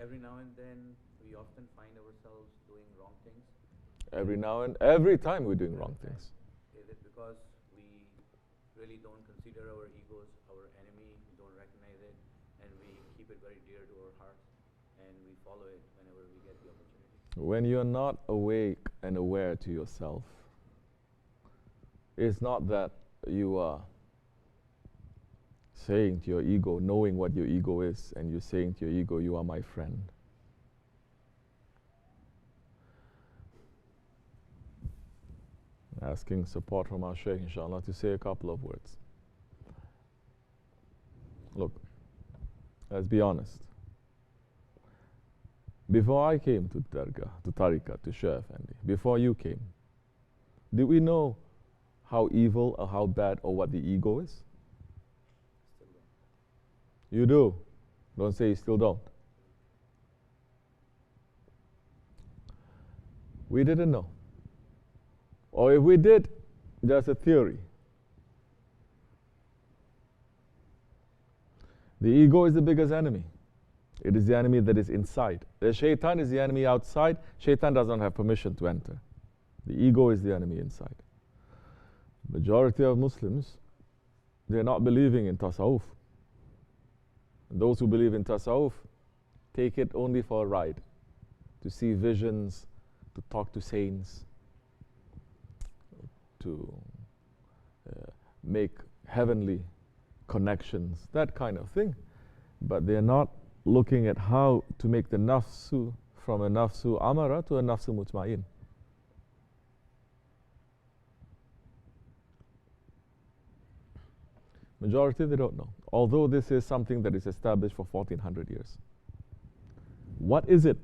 every now and then we often find ourselves doing wrong things. Every time we're doing wrong things. Is it because we really don't consider our egos our enemy, we don't recognize it, and we keep it very dear to our hearts, and we follow it whenever we get the opportunity? When you're not awake and aware to yourself, it's not that you are saying to your ego, knowing what your ego is, and you're saying to your ego, you are my friend. Asking support from our Shaykh, inshallah, to say a couple of words. Look, let's be honest. Before I came to Dergah, to Tariqat, to Shaykh Efendi, before you came, did we know how evil or how bad or what the ego is? Still don't. You do. Don't say you still don't. We didn't know. Or if we did, just a theory. The ego is the biggest enemy. It is the enemy that is inside. The shaitan is the enemy outside. Shaitan does not have permission to enter. The ego is the enemy inside. Majority of Muslims, they're not believing in tasawwuf. And those who believe in tasawwuf take it only for a ride, to see visions, to talk to saints, to make heavenly connections, that kind of thing. But they're not looking at how to make the nafsu from a nafsu amara to a nafsu mutma'in. Majority, they don't know. Although this is something that is established for 1400 years. What is it?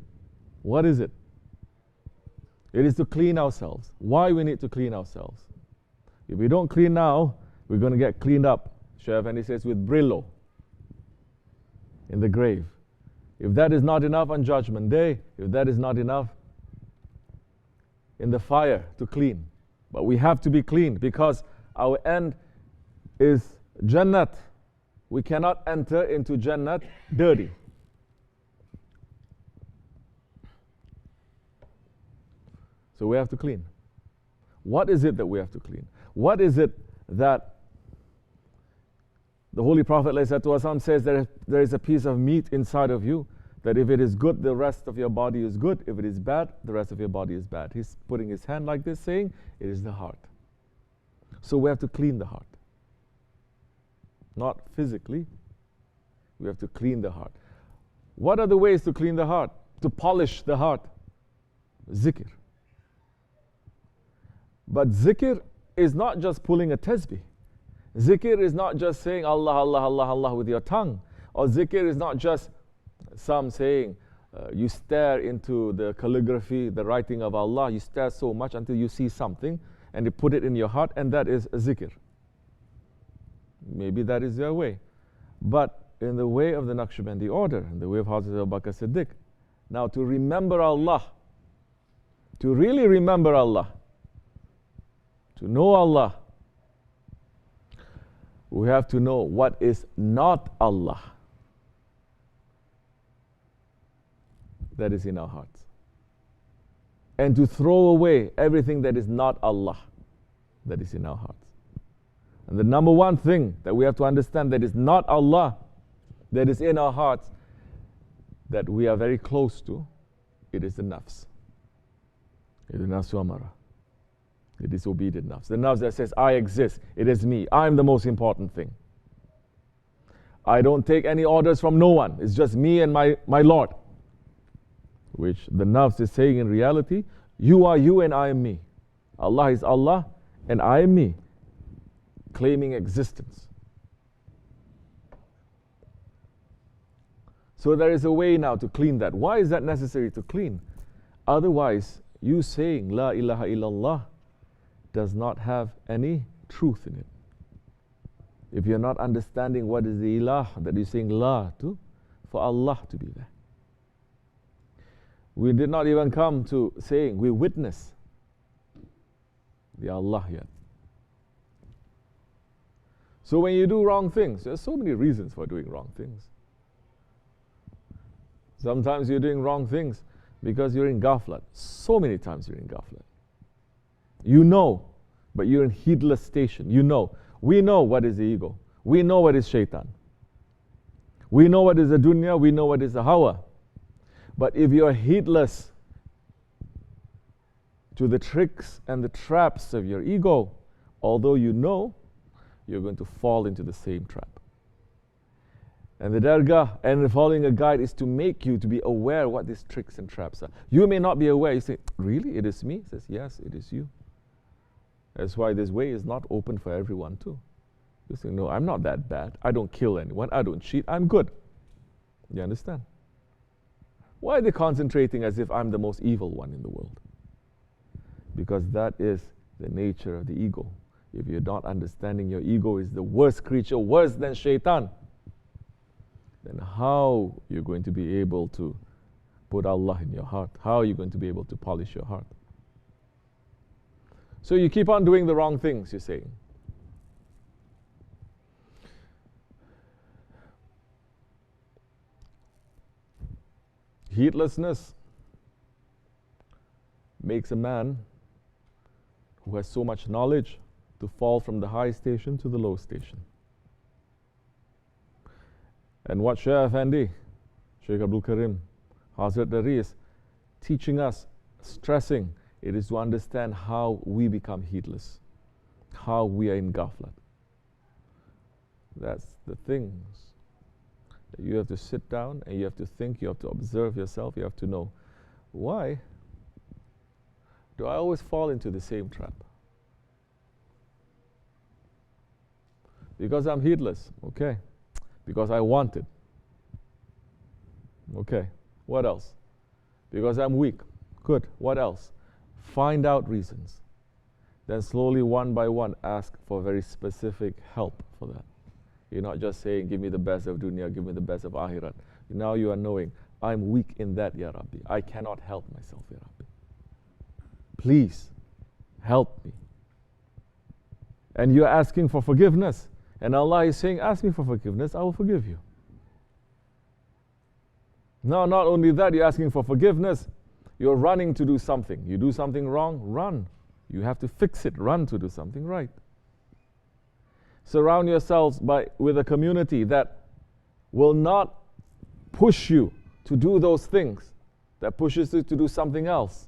What is it? It is to clean ourselves. Why we need to clean ourselves? If we don't clean now, we're going to get cleaned up. Shaykh Efendi says with Brillo in the grave. If that is not enough on Judgment Day, if that is not enough in the fire to clean. But we have to be cleaned because our end is Jannat. We cannot enter into Jannat dirty. So we have to clean. What is it that we have to clean? What is it that the Holy Prophet ﷺ says that there is a piece of meat inside of you, that if it is good, the rest of your body is good. If it is bad, the rest of your body is bad. He's putting his hand like this, saying, it is the heart. So we have to clean the heart. Not physically, we have to clean the heart. What are the ways to clean the heart? To polish the heart? Zikr. But zikr is not just pulling a tasbih. Zikr is not just saying Allah, Allah, Allah, Allah with your tongue. Or zikr is not just some saying, you stare into the calligraphy, the writing of Allah, you stare so much until you see something and you put it in your heart, and that is a zikr. Maybe that is their way. But in the way of the Nakshibendi order, in the way of Hazrat Abu Bakr Siddiq, now to remember Allah, to really remember Allah, to know Allah, we have to know what is not Allah. That is in our hearts. And to throw away everything that is not Allah, that is in our hearts. And the number one thing that we have to understand that is not Allah, that is in our hearts, that we are very close to, it is the nafs. It is nafsu amara. The disobedient nafs. The nafs that says, I exist, it is me, I am the most important thing. I don't take any orders from no one, it's just me and my Lord. Which the nafs is saying in reality, you are you and I am me. Allah is Allah and I am me. Claiming existence. So there is a way now to clean that. Why is that necessary to clean? Otherwise, you saying La ilaha illallah does not have any truth in it. If you're not understanding what is the ilah that you're saying La to, for Allah to be there. We did not even come to saying we witness the Allah yet. So when you do wrong things, there's so many reasons for doing wrong things. Sometimes you're doing wrong things because you're in ghaflat. So many times you're in ghaflat. You know, but you're in heedless station. You know. We know what is the ego. We know what is shaitan. We know what is the dunya. We know what is the hawa. But if you're heedless to the tricks and the traps of your ego, although you know, you're going to fall into the same trap. And the Dergah and following a guide is to make you to be aware what these tricks and traps are. You may not be aware. You say, really? It is me? He says, yes, it is you. That's why this way is not open for everyone too. You say, no, I'm not that bad. I don't kill anyone. I don't cheat. I'm good. You understand? Why are they concentrating as if I'm the most evil one in the world? Because that is the nature of the ego. If you're not understanding your ego is the worst creature, worse than shaitan, then how you're going to be able to put Allah in your heart? How are you going to be able to polish your heart? So you keep on doing the wrong things, you're saying. Heedlessness makes a man who has so much knowledge to fall from the high station to the low station. And what Shaykh Efendi, Shaykh Abdulkerim, Hazrat Dari is teaching us, stressing, it is to understand how we become heedless, how we are in ghaflat. That's the things that you have to sit down and you have to think, you have to observe yourself, you have to know, why do I always fall into the same trap? Because I'm heedless, okay. Because I want it. Okay, what else? Because I'm weak. Good, what else? Find out reasons. Then slowly, one by one, ask for very specific help for that. You're not just saying, give me the best of dunya, give me the best of akhirat. Now you are knowing, I'm weak in that, Ya Rabbi. I cannot help myself, Ya Rabbi. Please, help me. And you're asking for forgiveness. And Allah is saying, ask me for forgiveness, I will forgive you. Now, not only that, you're asking for forgiveness, you're running to do something. You do something wrong, run. You have to fix it, run to do something right. Surround yourselves with a community that will not push you to do those things, that pushes you to do something else.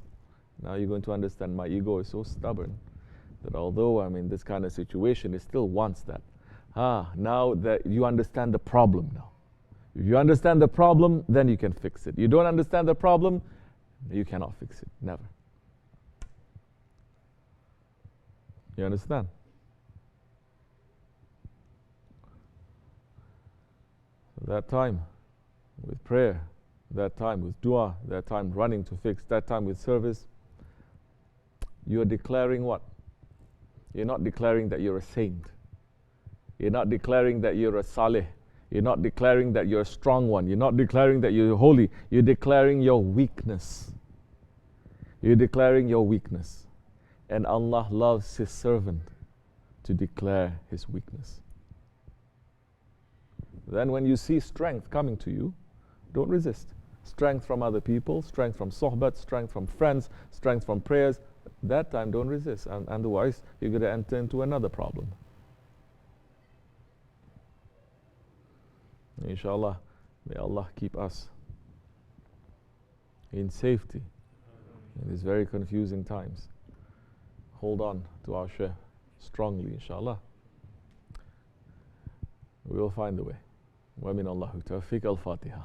Now you're going to understand my ego is so stubborn that although I'm in this kind of situation, it still wants that. Now that you understand the problem now. If you understand the problem, then you can fix it. You don't understand the problem, you cannot fix it. Never. You understand? So that time with prayer, that time with dua, that time running to fix, that time with service, you are declaring what? You're not declaring that you're a saint. You're not declaring that you're a salih. You're not declaring that you're a strong one. You're not declaring that you're holy. You're declaring your weakness. You're declaring your weakness. And Allah loves His servant to declare his weakness. Then when you see strength coming to you, don't resist. Strength from other people, strength from sohbat, strength from friends, strength from prayers. That time don't resist. And otherwise you're going to enter into another problem. Inshallah, may Allah keep us in safety in these very confusing times. Hold on to our Shaykh strongly, inshallah. We will find the way. Wa min Allahu tawfiq al-Fatiha.